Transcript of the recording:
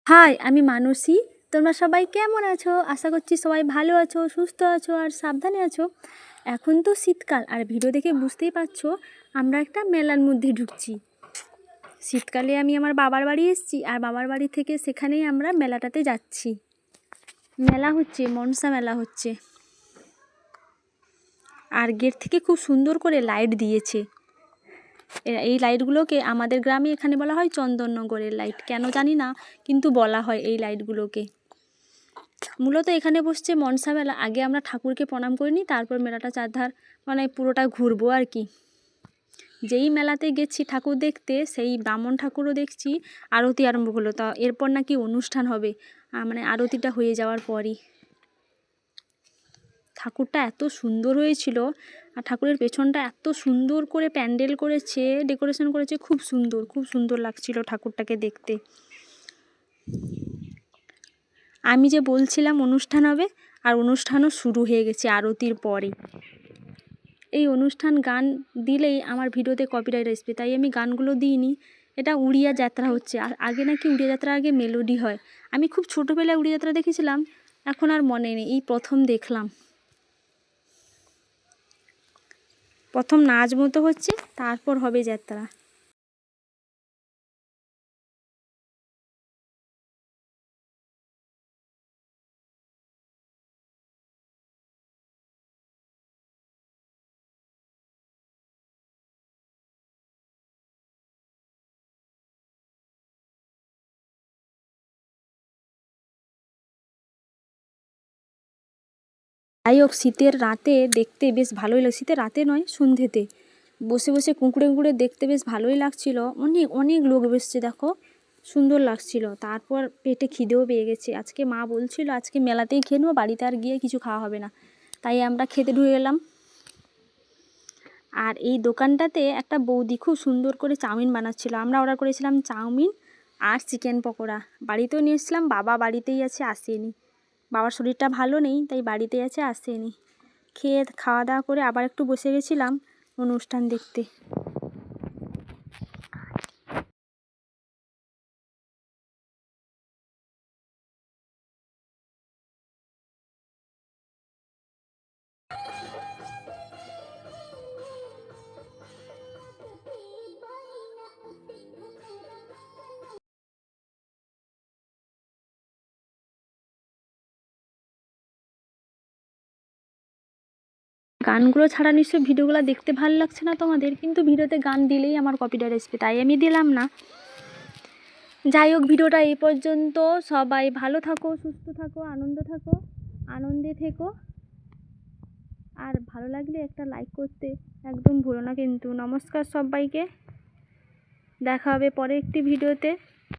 High, আমি মানসী। তোমরা সবাই কেমন আছো? আশা করছি সবাই ভালো আছো, সুস্থ আছো আর সাবধানে আছো। এখন তো শীতকাল, আর ভিডিও দেখে বুঝতেই পারছো আমরা একটা মেলার মধ্যে ঢুকছি। শীতকালে আমি আমার বাবার বাড়ি এসেছি, আর বাবার বাড়ি থেকে সেখানেই আমরা মেলাটাতে যাচ্ছি। মেলা হচ্ছে, মনসা মেলা হচ্ছে। আর গেট থেকে খুব সুন্দর করে লাইট দিয়েছে। এই লাইটগুলোকে আমাদের গ্রামে এখানে বলা হয় চন্দননগরের লাইট, কেন জানি না, কিন্তু বলা হয় এই লাইটগুলোকে। মূলত এখানে বসছে মনসা মেলা। আগে আমরা ঠাকুরকে প্রণাম করে নিই, তারপর মেলাটা চারধার পুরোটা ঘুরবো আর কি। যেই মেলাতে গেছি ঠাকুর দেখতে, সেই ব্রাহ্মণ ঠাকুরও দেখছি আরতি আরম্ভ হলো। তা এরপর নাকি অনুষ্ঠান হবে, আরতিটা হয়ে যাওয়ার পরই। ঠাকুরটা এত সুন্দর হয়েছিল, আর ঠাকুরের পেছনটা এত সুন্দর করে প্যান্ডেল করেছে, ডেকোরেশন করেছে, খুব সুন্দর, খুব সুন্দর লাগছিল ঠাকুরটাকে দেখতে। আমি যে বলছিলাম অনুষ্ঠান হবে, আর অনুষ্ঠানও শুরু হয়ে গেছে আরতির পরে। এই অনুষ্ঠান গান দিলেই আমার ভিডিওতে কপিরাইট আসবে, তাই আমি গানগুলো দিইনি। এটা উড়িয়া যাত্রা হচ্ছে, আর আগে নাকি উড়িয়া যাত্রার আগে মেলোডি হয়। আমি খুব ছোটোবেলায় উড়িয়া যাত্রা দেখেছিলাম, এখন আর মনে নেই, এই প্রথম দেখলাম। প্রথম নাচ মতো হচ্ছে, তারপর হবে যাত্রা। যাই হোক, শীতের রাতে দেখতে বেশ ভালোই লাগে। শীতের রাতে নয়, সন্ধ্যেতে বসে বসে কুঁকড়ে কুঁকড়ে দেখতে বেশ ভালোই লাগছিল। অনেক অনেক লোক বসছে, দেখো, সুন্দর লাগছিল। তারপর পেটে খিদেও পেয়ে গেছে। আজকে মা বলছিল আজকে মেলাতেই খেয়ে নেবো, বাড়িতে আর গিয়ে কিছু খাওয়া হবে না। তাই আমরা খেতে ঢুকে গেলাম। আর এই দোকানটাতে একটা বৌদি খুব সুন্দর করে চাউমিন বানাচ্ছিল। আমরা অর্ডার করেছিলাম চাউমিন আর চিকেন পকোড়া। বাড়িতেও নিয়ে এসেছিলাম, বাবা বাড়িতেই আছে, আসেনি। বাবার শরীরটা ভালো নেই, তাই বাড়িতে আছে, আসেনি। খেয়ে খাওয়া দাওয়া করে আবার একটু বসে গেছিলাম অনুষ্ঠান দেখতে। গানগুলো ছাড়া নিশ্চয়ই ভিডিওগুলো দেখতে ভালো লাগছে না তোমাদের, কিন্তু ভিডিওতে গান দিলেই আমার কপিরাইট আসবে, তাই আমি দিলাম না। যাই হোক, ভিডিওটা এই পর্যন্ত। সবাই ভালো থাকো, সুস্থ থাকো, আনন্দে থেকো। আর ভালো লাগলে একটা লাইক করতে একদম ভুলো না কিন্তু। নমস্কার সবাইকে, দেখা হবে পরে একটি ভিডিওতে।